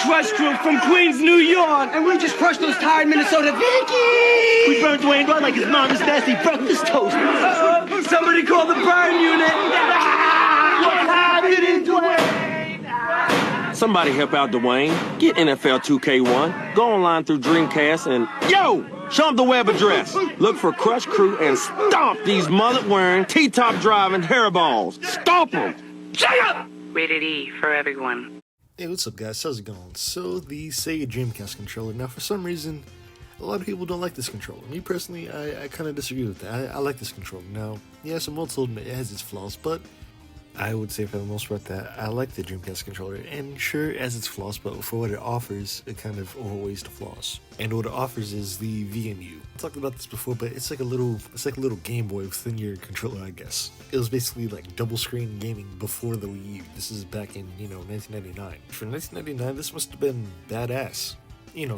Crush Crew from Queens, New York. And we just crushed those tired Minnesota Vikings. We burned Dwayne right like his mama's nasty breakfast toast. Somebody call the burn unit. What's happening, Dwayne? Somebody help out Dwayne. Get NFL 2K1. Go online through Dreamcast and, yo, show them the web address. Look for Crush Crew and stomp these mullet-wearing, T-top driving hairballs. Stomp them. Shut up! Rated E for everyone. Hey, what's up guys, how's it going? So, the Sega Dreamcast controller. Now, for some reason, a lot of people don't like this controller. Me personally, I kind of disagree with that. I like this controller. Now, yeah, some will admit it has its flaws, but I would say for the most part that I like the Dreamcast controller. And sure, it has its flaws, but for what it offers, it kind of overweighs the flaws. And what it offers is the VMU. I talked about this before, but it's like a little Game Boy within your controller, I guess. It was basically like double screen gaming before the Wii U. This is back in, 1999. For 1999, this must have been badass.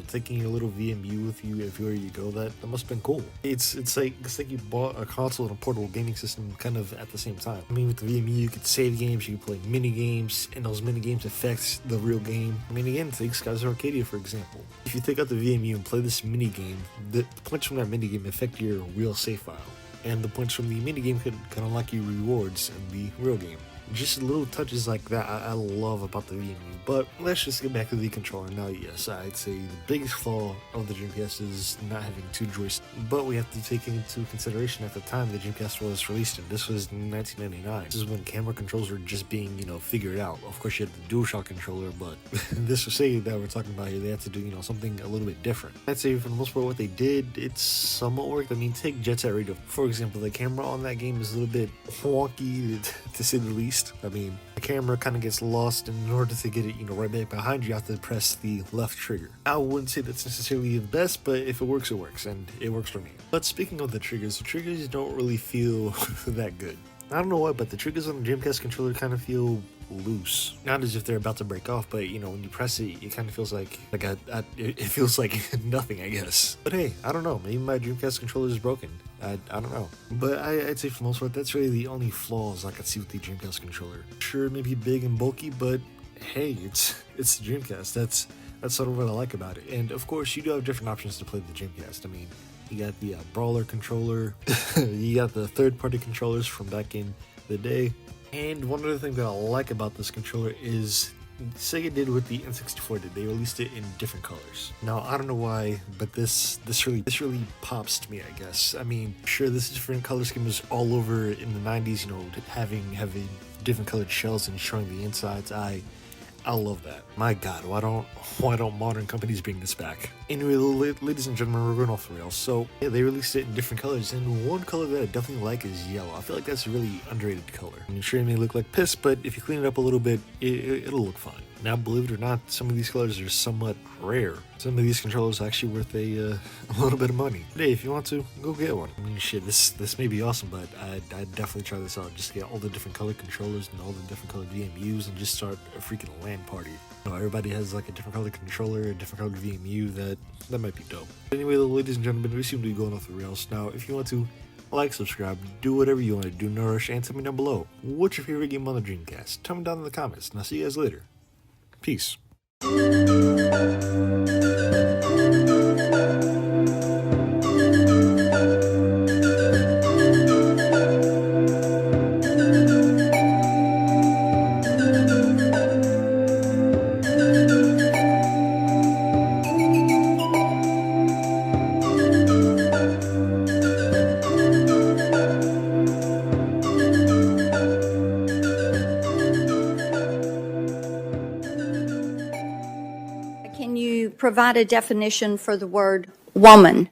Taking your little VMU with you everywhere you go, that must have been cool. It's like you bought a console and a portable gaming system kind of at the same time. I mean, with the VMU, you could save games, you could play mini games, and those mini games affect the real game. I mean, again, take Skies Arcadia, for example. If you take out the VMU and play this mini game, the points from that mini game affect your real save file. And the points from the mini game could unlock you rewards in the real game. Just little touches like that I love about the VMU. But let's just get back to the controller. Now, yes, I'd say the biggest flaw of the Dreamcast is not having two joysticks. But we have to take into consideration at the time the Dreamcast was released in. This was 1999. This is when camera controls were just being, figured out. Of course, you had the DualShock controller, but this was Sega that we're talking about here. They had to do, something a little bit different. I'd say for the most part what they did, it's somewhat worked. I mean, take Jet Set Radio. For example, the camera on that game is a little bit wonky, to say the least. I mean, the camera kind of gets lost, and in order to get it, right back behind you, you have to press the left trigger. I wouldn't say that's necessarily the best, but if it works, it works, and it works for me. But speaking of the triggers don't really feel that good. I don't know why, but the triggers on the Dreamcast controller kind of feel loose. Not as if they're about to break off, but when you press it, it kind of feels like it feels like nothing, I guess. But hey, I don't know. Maybe my Dreamcast controller is broken. I don't know. But I'd say for the most part, that's really the only flaws I could see with the Dreamcast controller. Sure, it may be big and bulky, but hey, it's the Dreamcast. That's sort of what I like about it. And of course, you do have different options to play the Dreamcast. I mean, you got the Brawler controller, you got the third-party controllers from back in the day. And one other thing that I like about this controller is Sega did what the N64 did. They released it in different colors. Now, I don't know why, but this really pops to me, I guess. I mean, sure, this different color scheme was all over in the 90s, having different colored shells and showing the insides. I love that. My God, why don't modern companies bring this back? Anyway, ladies and gentlemen, we're going off the rails. So yeah, they released it in different colors, and one color that I definitely like is yellow. I feel like that's a really underrated color. I mean, sure, it may look like piss, but if you clean it up a little bit, it'll look fine. Now, believe it or not, some of these colors are somewhat rare. Some of these controllers are actually worth a little bit of money. But hey, if you want to, go get one. I mean, shit, this may be awesome, but I'd definitely try this out. Just get all the different color controllers and all the different colored VMUs and just start a freaking LAN party. Everybody has like a different colored controller, a different colored VMU. That might be dope. Anyway, ladies and gentlemen, we seem to be going off the rails. Now, if you want to like, subscribe, do whatever you want to do, no rush, and tell me down below, what's your favorite game on the Dreamcast? Tell me down in the comments, and I'll see you guys later. Peace. Can you provide a definition for the word woman?